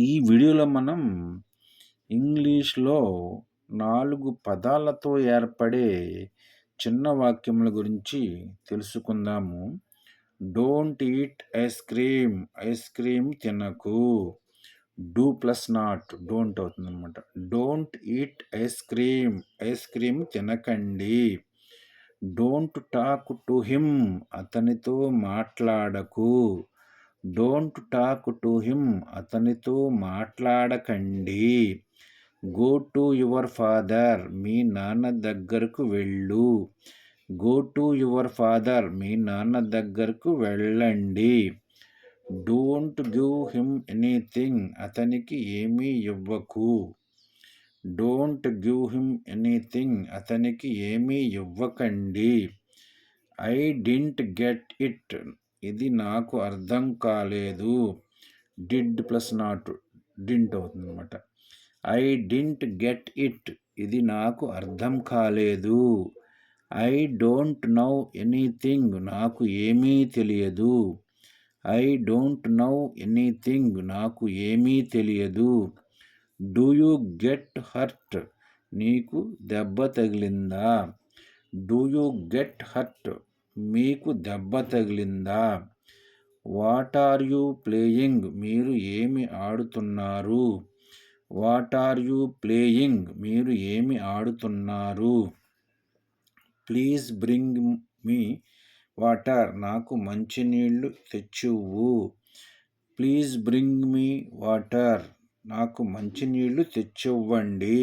ఈ వీడియోలో మనం ఇంగ్లీష్‌లో 4 పదాలతో ఏర్పడే చిన్న వాక్యముల గురించి తెలుసుకుందాము. Don't eat ice cream. Ice cream తినకు. డూ ప్లస్ నాట్ డోంట్ అవుతుందనమాట. Don't eat ice cream. Ice cream తినకండి. Don't talk to him. అతనితో మాట్లాడకు. Don't talk to him. అతనితో మాట్లాడకండి. Go to your father. మీ నాన్న దగ్గరకు వెళ్ళు. Go to your father. మీ నాన్న దగ్గరకు వెళ్ళండి. Don't give him anything. అతనికి ఏమీ ఇవ్వకు. Don't give him anything. అతనికి ఏమీ ఇవ్వకండి. I didn't get it. ఇది నాకు అర్థం కాలేదు. డిడ్ ప్లస్ నాట్ డింట్ అవుతుందన్నమాట. I didn't get it. ఇది నాకు అర్థం కాలేదు. I don't know anything. నాకు ఏమీ తెలియదు. I don't know anything. నాకు ఏమీ తెలియదు. Do you get hurt. నీకు దెబ్బ తగిలిందా? Do you get hurt. మీకు దెబ్బ తగిలిందా? What are you playing. మీరు ఏమి ఆడుతున్నారు? What are you playing. మీరు ఏమి ఆడుతున్నారు? Please bring me water. నాకు మంచినీళ్ళు తెచ్చివ్వు. Please bring me water. నాకు మంచినీళ్ళు తెచ్చివ్వండి.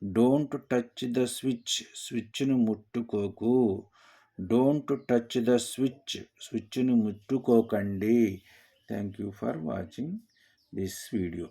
Don't touch the switch. స్విచ్ను ముట్టుకోకు. Don't touch the switch. స్విచ్ను ముట్టుకోకండి. Thank you for watching this video.